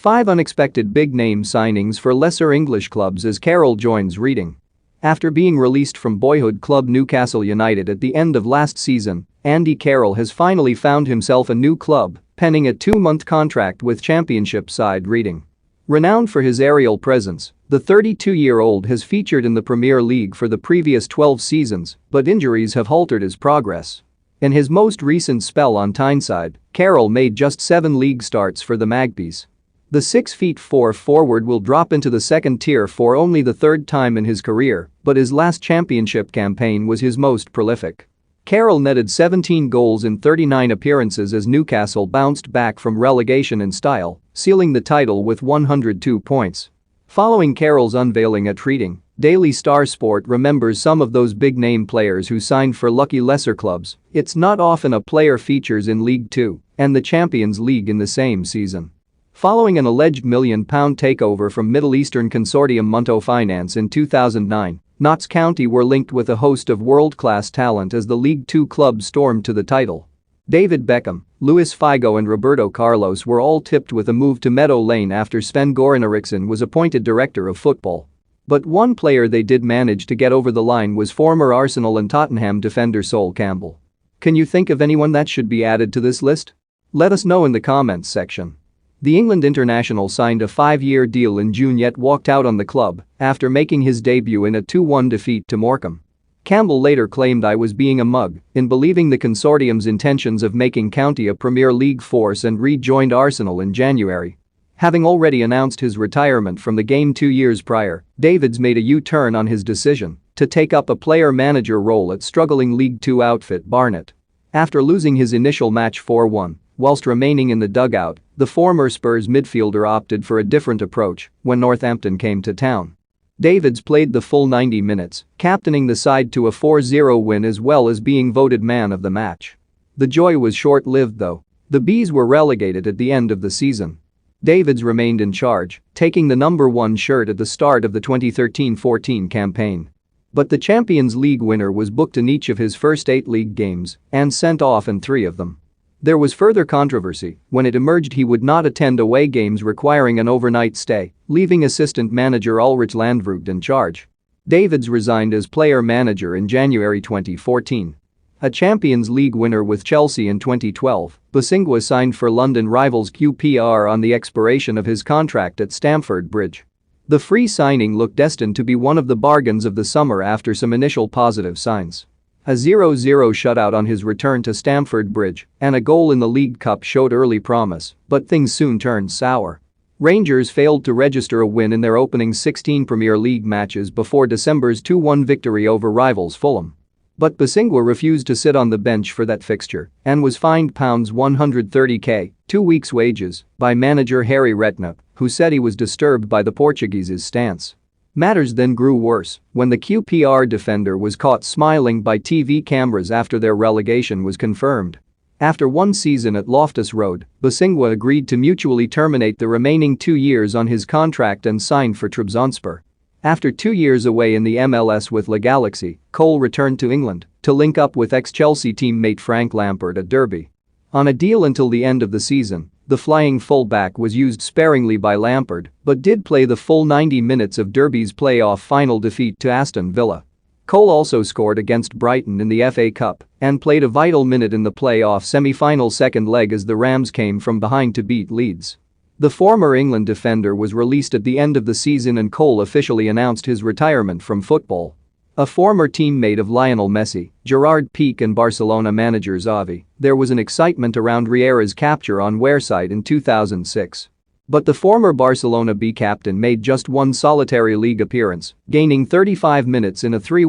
5 unexpected big-name signings for lesser English clubs as Carroll joins Reading. After being released from boyhood club Newcastle United at the end of last season, Andy Carroll has finally found himself a new club, penning a 2-month contract with Championship side Reading. Renowned for his aerial presence, the 32-year-old has featured in the Premier League for the previous 12 seasons, but injuries have halted his progress. In his most recent spell on Tyneside, Carroll made just 7 league starts for the Magpies. The 6'4" forward will drop into the second tier for only the third time in his career, but his last championship campaign was his most prolific. Carroll netted 17 goals in 39 appearances as Newcastle bounced back from relegation in style, sealing the title with 102 points. Following Carroll's unveiling at Reading, Daily Star Sport remembers some of those big-name players who signed for lucky lesser clubs. It's not often a player features in League Two and the Champions League in the same season. Following an alleged £1 million takeover from Middle Eastern consortium Munto Finance in 2009, Notts County were linked with a host of world-class talent as the League Two club stormed to the title. David Beckham, Luis Figo and Roberto Carlos were all tipped with a move to Meadow Lane after Sven-Goran Eriksson was appointed director of football. But one player they did manage to get over the line was former Arsenal and Tottenham defender Sol Campbell. Can you think of anyone that should be added to this list? Let us know in the comments section. The England international signed a 5-year deal in June yet walked out on the club after making his debut in a 2-1 defeat to Morecambe. Campbell later claimed I was being a mug in believing the consortium's intentions of making County a Premier League force and rejoined Arsenal in January. Having already announced his retirement from the game 2 years prior, Davids made a U-turn on his decision to take up a player-manager role at struggling League Two outfit Barnet. After losing his initial match 4-1, whilst remaining in the dugout, the former Spurs midfielder opted for a different approach when Northampton came to town. Davids played the full 90 minutes, captaining the side to a 4-0 win as well as being voted man of the match. The joy was short-lived though. The Bees were relegated at the end of the season. Davids remained in charge, taking the number 1 shirt at the start of the 2013-14 campaign. But the Champions League winner was booked in each of his first 8 league games and sent off in 3 of them. There was further controversy when it emerged he would not attend away games requiring an overnight stay, leaving assistant manager Ulrich Landvoogd in charge. Davids resigned as player manager in January 2014. A Champions League winner with Chelsea in 2012, Bosingwa signed for London rivals QPR on the expiration of his contract at Stamford Bridge. The free signing looked destined to be one of the bargains of the summer after some initial positive signs. A 0-0 shutout on his return to Stamford Bridge and a goal in the League Cup showed early promise, but things soon turned sour. Rangers failed to register a win in their opening 16 Premier League matches before December's 2-1 victory over rivals Fulham. But Bosingwa refused to sit on the bench for that fixture and was fined £130,000, 2 weeks' wages, by manager Harry Redknapp, who said he was disturbed by the Portuguese's stance. Matters then grew worse when the QPR defender was caught smiling by TV cameras after their relegation was confirmed. After 1 season at Loftus Road, Bosingwa agreed to mutually terminate the remaining 2 years on his contract and signed for Trabzonspor. After 2 years away in the MLS with La Galaxy, Cole returned to England to link up with ex-Chelsea teammate Frank Lampard at Derby. On a deal until the end of the season, the flying fullback was used sparingly by Lampard but did play the full 90 minutes of Derby's playoff final defeat to Aston Villa. Cole also scored against Brighton in the FA Cup and played a vital minute in the playoff semi-final second leg as the Rams came from behind to beat Leeds. The former England defender was released at the end of the season and Cole officially announced his retirement from football. A former teammate of Lionel Messi, Gerard Piqué and Barcelona manager Xavi, there was an excitement around Riera's capture on Wearside in 2006. But the former Barcelona B captain made just 1 solitary league appearance, gaining 35 minutes in a 3-1